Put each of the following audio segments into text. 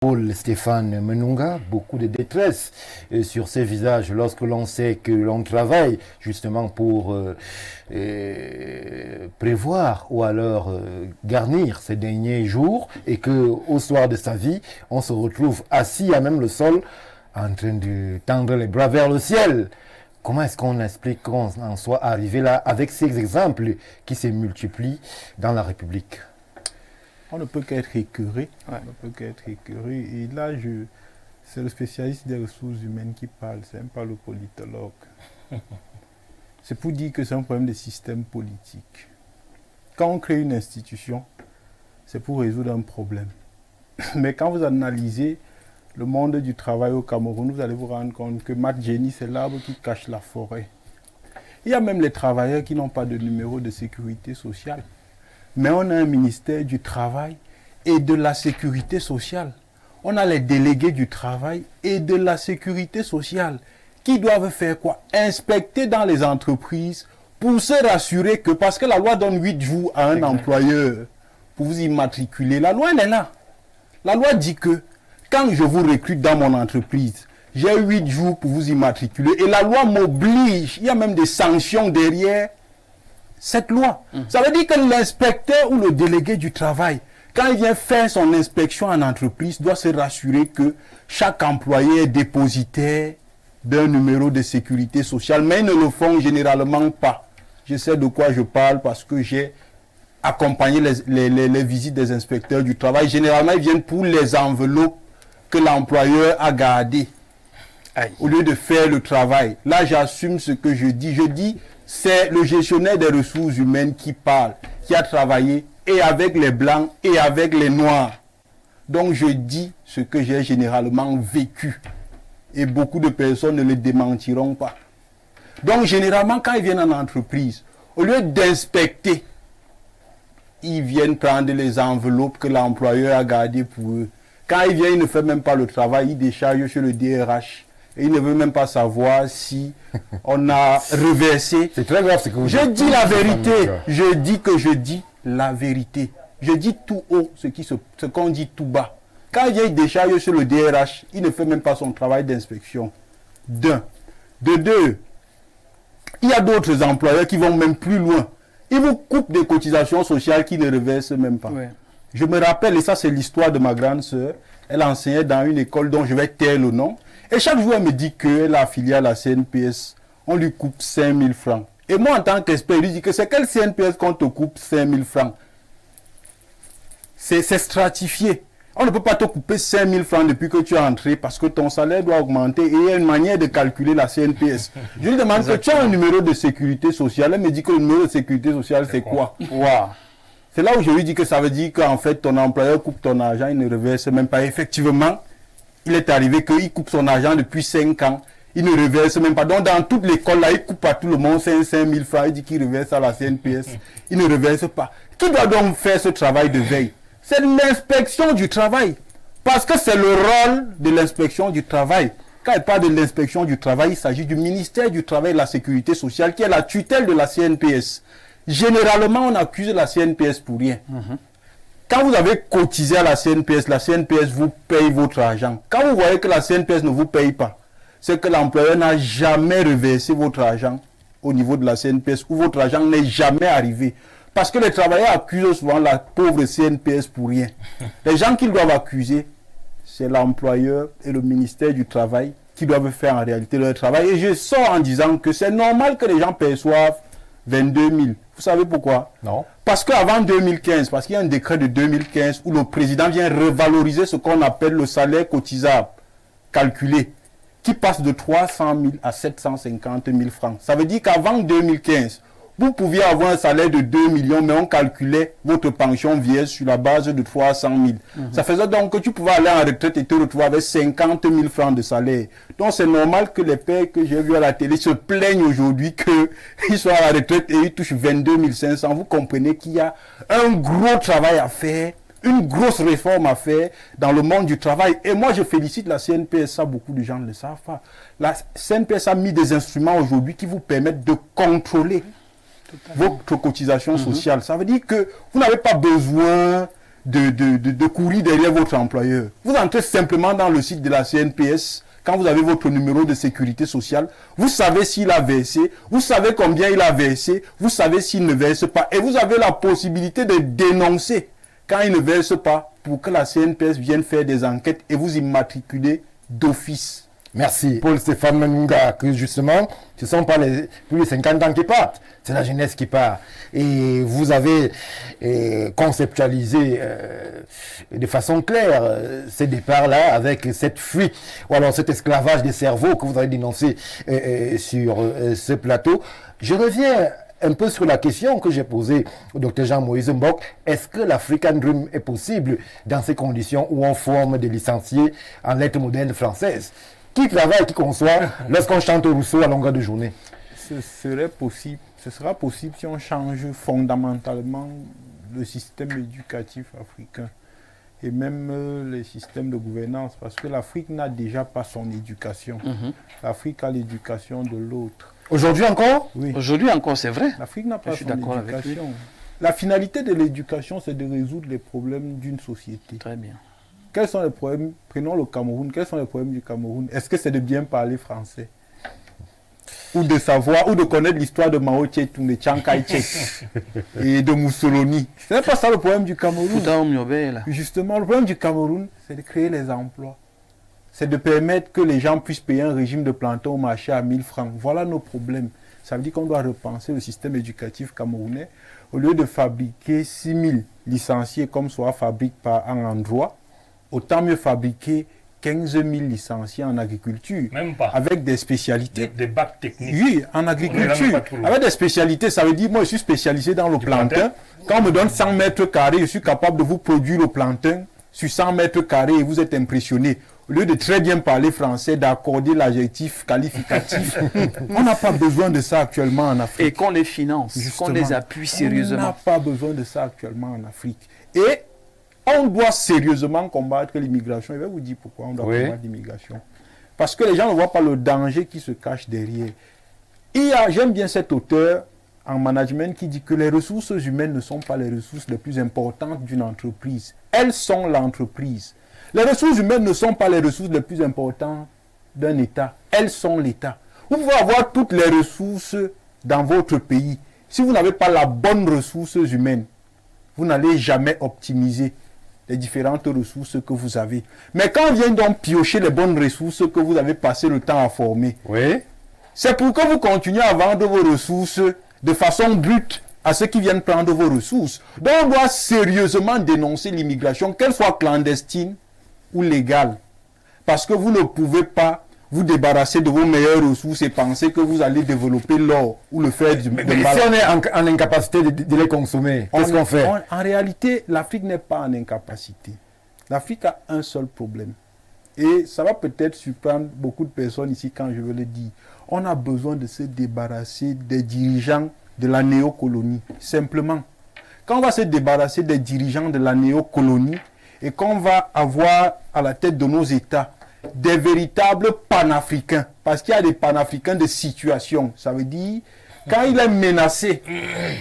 Paul Stéphane Menunga, beaucoup de détresse sur ces visages lorsque l'on sait que l'on travaille justement pour prévoir ou alors garnir ces derniers jours et que au soir de sa vie, on se retrouve assis à même le sol en train de tendre les bras vers le ciel. Comment est-ce qu'on explique qu'on en soit arrivé là avec ces exemples qui se multiplient dans la République? On ne peut qu'être écœuré. Ouais. On ne peut qu'être écœuré. Et là, c'est le spécialiste des ressources humaines qui parle, c'est même pas le politologue. C'est pour dire que c'est un problème de système politique. Quand on crée une institution, c'est pour résoudre un problème. Mais quand vous analysez le monde du travail au Cameroun, vous allez vous rendre compte que Matt Jenny, c'est l'arbre qui cache la forêt. Il y a même les travailleurs qui n'ont pas de numéro de sécurité sociale. Mais on a un ministère du travail et de la sécurité sociale. On a les délégués du travail et de la sécurité sociale qui doivent faire quoi? Inspecter dans les entreprises pour se rassurer que, parce que la loi donne 8 jours à un employeur pour vous immatriculer. La loi, elle est là. La loi dit que quand je vous recrute dans mon entreprise, j'ai 8 jours pour vous immatriculer. Et la loi m'oblige, il y a même des sanctions derrière cette loi. Ça veut dire que l'inspecteur ou le délégué du travail, quand il vient faire son inspection en entreprise, doit se rassurer que chaque employé est dépositaire d'un numéro de sécurité sociale, mais ils ne le font généralement pas. Je sais de quoi je parle parce que j'ai accompagné les visites des inspecteurs du travail. Généralement, ils viennent pour les enveloppes que l'employeur a gardées. Aïe. Au lieu de faire le travail. Là, j'assume ce que je dis. Je dis, c'est le gestionnaire des ressources humaines qui parle, qui a travaillé et avec les blancs et avec les noirs. Donc, je dis ce que j'ai généralement vécu. Et beaucoup de personnes ne le démentiront pas. Donc, généralement, quand ils viennent en entreprise, au lieu d'inspecter, ils viennent prendre les enveloppes que l'employeur a gardées pour eux. Quand ils viennent, ils ne font même pas le travail, ils déchargent sur le DRH. Et il ne veut même pas savoir si on a reversé. C'est très grave ce que vous dites. Je dis la vérité. Je dis que je dis la vérité. Je dis tout haut ce qu'on dit tout bas. Quand il décharge sur le DRH, il ne fait même pas son travail d'inspection. D'un. De deux, il y a d'autres employeurs qui vont même plus loin. Ils vous coupent des cotisations sociales qu'ils ne reversent même pas. Ouais. Je me rappelle, et ça c'est l'histoire de ma grande sœur, elle enseignait dans une école dont je vais taire le nom. Et chaque jour, elle me dit qu'elle est affiliée à la CNPS. On lui coupe 5 000 francs. Et moi, en tant qu'expert, je lui dis que c'est quelle CNPS qu'on te coupe 5 000 francs? C'est stratifié. On ne peut pas te couper 5 000 francs depuis que tu es entré parce que ton salaire doit augmenter et il y a une manière de calculer la CNPS. Je lui demande que tu as un numéro de sécurité sociale. Elle me dit que le numéro de sécurité sociale, c'est quoi? Wow. C'est là où je lui dis que ça veut dire qu'en fait, ton employeur coupe ton argent, il ne reverse même pas. Effectivement, il est arrivé qu'il coupe son argent depuis 5 ans. Il ne reverse même pas. Donc, dans toute l'école, là, il coupe à tout le monde 5 000 francs. Il dit qu'il reverse à la CNPS. Il ne reverse pas. Qui doit donc faire ce travail de veille? C'est l'inspection du travail. Parce que c'est le rôle de l'inspection du travail. Quand il parle de l'inspection du travail, il s'agit du ministère du Travail et de la Sécurité sociale qui est la tutelle de la CNPS. Généralement, on accuse la CNPS pour rien. Quand vous avez cotisé à la CNPS vous paye votre argent. Quand vous voyez que la CNPS ne vous paye pas, c'est que l'employeur n'a jamais reversé votre argent au niveau de la CNPS ou votre argent n'est jamais arrivé. Parce que les travailleurs accusent souvent la pauvre CNPS pour rien. Les gens qu'ils doivent accuser, c'est l'employeur et le ministère du Travail qui doivent faire en réalité leur travail. Et je sors en disant que c'est normal que les gens perçoivent 22 000. Vous savez pourquoi? Non. Parce qu'avant 2015, parce qu'il y a un décret de 2015 où le président vient revaloriser ce qu'on appelle le salaire cotisable calculé, qui passe de 300 000 à 750 000 francs. Ça veut dire qu'avant 2015, vous pouviez avoir un salaire de 2 millions, mais on calculait votre pension vieille sur la base de 300 000. Ça faisait donc que tu pouvais aller en retraite et te retrouver avec 50 000 francs de salaire. Donc c'est normal que les pères que j'ai vus à la télé se plaignent aujourd'hui qu'ils soient à la retraite et ils touchent 22 500. Vous comprenez qu'il y a un gros travail à faire, une grosse réforme à faire dans le monde du travail. Et moi, je félicite la CNPS, ça beaucoup de gens ne le savent pas. La CNPS a mis des instruments aujourd'hui qui vous permettent de contrôler votre cotisation sociale. Ça veut dire que vous n'avez pas besoin de courir derrière votre employeur. Vous entrez simplement dans le site de la CNPS, quand vous avez votre numéro de sécurité sociale, vous savez s'il a versé, vous savez combien il a versé, vous savez s'il ne verse pas. Et vous avez la possibilité de dénoncer quand il ne verse pas pour que la CNPS vienne faire des enquêtes et vous immatriculer d'office. Merci. Paul-Stéphane Menunga, que justement, ce ne sont pas plus de 50 ans qui partent, c'est la jeunesse qui part. Et vous avez conceptualisé de façon claire ces départs-là avec cette fuite, ou alors cet esclavage des cerveaux que vous avez dénoncé sur ce plateau. Je reviens un peu sur la question que j'ai posée au Dr Jean-Moïse Mbok. Est-ce que l'African Dream est possible dans ces conditions où on forme des licenciés en lettres modernes françaises qui travaille, qui conçoit, lorsqu'on chante Rousseau à longueur de journée? Ce sera possible si on change fondamentalement le système éducatif africain et même les systèmes de gouvernance, parce que l'Afrique n'a déjà pas son éducation. L'Afrique a l'éducation de l'autre. Aujourd'hui encore? Oui. Aujourd'hui encore, c'est vrai. L'Afrique n'a pas son éducation. La finalité de l'éducation, c'est de résoudre les problèmes d'une société. Très bien. Quels sont les problèmes? Prenons le Cameroun. Quels sont les problèmes du Cameroun? Est-ce que c'est de bien parler français? Ou de savoir, ou de connaître l'histoire de Mao Tse-tung, de Chiang Kai-shek et de Mussolini? Ce n'est pas ça le problème du Cameroun. Justement, le problème du Cameroun, c'est de créer les emplois. C'est de permettre que les gens puissent payer un régime de planton au marché à 1000 francs. Voilà nos problèmes. Ça veut dire qu'on doit repenser le système éducatif camerounais. Au lieu de fabriquer 6000 licenciés comme soit fabrique par un endroit, autant mieux fabriquer 15 000 licenciés en agriculture. Même pas. Avec des spécialités. Des bacs techniques. Oui, en agriculture. Avec des spécialités, ça veut dire, moi je suis spécialisé dans le plantain. Quand on me donne 100 mètres carrés, je suis capable de vous produire le plantain sur 100 mètres carrés et vous êtes impressionné. Au lieu de très bien parler français, d'accorder l'adjectif qualificatif, on n'a pas besoin de ça actuellement en Afrique. Et qu'on les finance, qu'on les appuie sérieusement. On n'a pas besoin de ça actuellement en Afrique. Et on doit sérieusement combattre l'immigration. Je vais vous dire pourquoi on doit combattre l'immigration. Parce que les gens ne voient pas le danger qui se cache derrière. J'aime bien cet auteur en management qui dit que les ressources humaines ne sont pas les ressources les plus importantes d'une entreprise. Elles sont l'entreprise. Les ressources humaines ne sont pas les ressources les plus importantes d'un État. Elles sont l'État. Vous pouvez avoir toutes les ressources dans votre pays. Si vous n'avez pas la bonne ressource humaine, vous n'allez jamais optimiser les différentes ressources que vous avez. Mais quand on vient donc piocher les bonnes ressources que vous avez passé le temps à former, c'est pour que vous continuez à vendre vos ressources de façon brute à ceux qui viennent prendre vos ressources. Donc on doit sérieusement dénoncer l'immigration, qu'elle soit clandestine ou légale. Parce que vous ne pouvez pas vous débarrasser de vos meilleures ressources et penser que vous allez développer l'or ou le fer du Mais si on est en incapacité de les consommer, qu'est-ce qu'on fait? En réalité, l'Afrique n'est pas en incapacité. L'Afrique a un seul problème. Et ça va peut-être surprendre beaucoup de personnes ici quand je veux le dire. On a besoin de se débarrasser des dirigeants de la néocolonie. Simplement. Quand on va se débarrasser des dirigeants de la néocolonie et qu'on va avoir à la tête de nos États des véritables panafricains, parce qu'il y a des panafricains de situation. Ça veut dire, quand il est menacé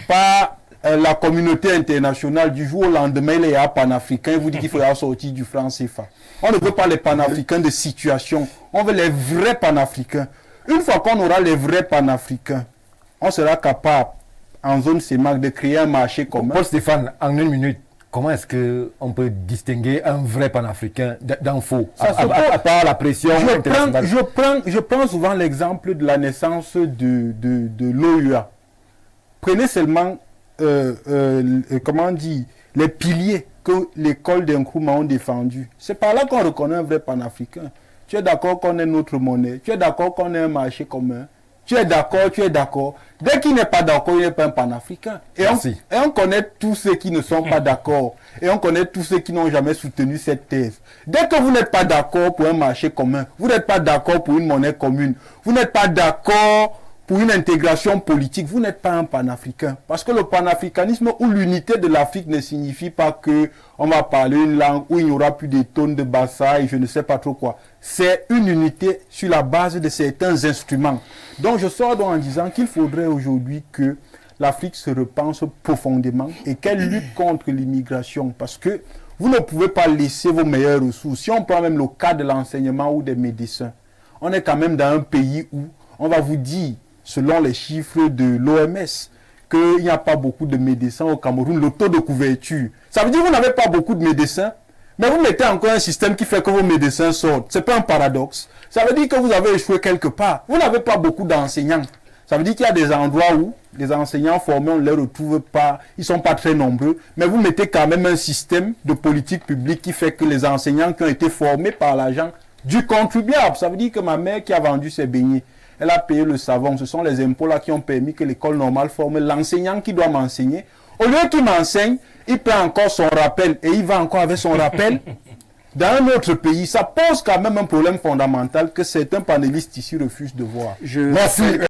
par la communauté internationale, du jour au lendemain, il est un panafricain, il vous dit qu'il faudra sortir du franc CFA. On ne veut pas les panafricains de situation, on veut les vrais panafricains. Une fois qu'on aura les vrais panafricains, on sera capable, en zone CEMAC, de créer un marché commun. Paul-Stéphane, en une minute, comment est-ce qu'on peut distinguer un vrai panafricain d'un faux, à part la pression internationale? Je prends souvent l'exemple de la naissance de l'OUA. Prenez seulement, comment dire, les piliers que l'école d'Nkrumah ont défendus. C'est par là qu'on reconnaît un vrai panafricain. Tu es d'accord qu'on ait notre monnaie, tu es d'accord qu'on ait un marché commun, tu es d'accord. Dès qu'il n'est pas d'accord, il n'est pas un panafricain. Et on connaît tous ceux qui ne sont pas d'accord. Et on connaît tous ceux qui n'ont jamais soutenu cette thèse. Dès que vous n'êtes pas d'accord pour un marché commun, vous n'êtes pas d'accord pour une monnaie commune, vous n'êtes pas d'accord pour une intégration politique, vous n'êtes pas un panafricain. Parce que le panafricanisme ou l'unité de l'Afrique ne signifie pas que on va parler une langue où il n'y aura plus de tonnes de bassa et je ne sais pas trop quoi. C'est une unité sur la base de certains instruments. Donc je sors donc en disant qu'il faudrait aujourd'hui que l'Afrique se repense profondément et qu'elle lutte contre l'immigration. Parce que vous ne pouvez pas laisser vos meilleures ressources. Si on prend même le cas de l'enseignement ou des médecins, on est quand même dans un pays où on va vous dire, selon les chiffres de l'OMS, qu'il n'y a pas beaucoup de médecins au Cameroun, le taux de couverture. Ça veut dire que vous n'avez pas beaucoup de médecins, mais vous mettez encore un système qui fait que vos médecins sortent. Ce n'est pas un paradoxe. Ça veut dire que vous avez échoué quelque part. Vous n'avez pas beaucoup d'enseignants. Ça veut dire qu'il y a des endroits où les enseignants formés, on ne les retrouve pas, ils ne sont pas très nombreux, mais vous mettez quand même un système de politique publique qui fait que les enseignants qui ont été formés par l'argent du contribuable, ça veut dire que ma mère qui a vendu ses beignets, elle a payé le savon, ce sont les impôts là qui ont permis que l'école normale forme l'enseignant qui doit m'enseigner. Au lieu qu'il m'enseigne, il paie encore son rappel et il va encore avec son rappel. Dans un autre pays, ça pose quand même un problème fondamental que certains panélistes ici refusent de voir. Merci.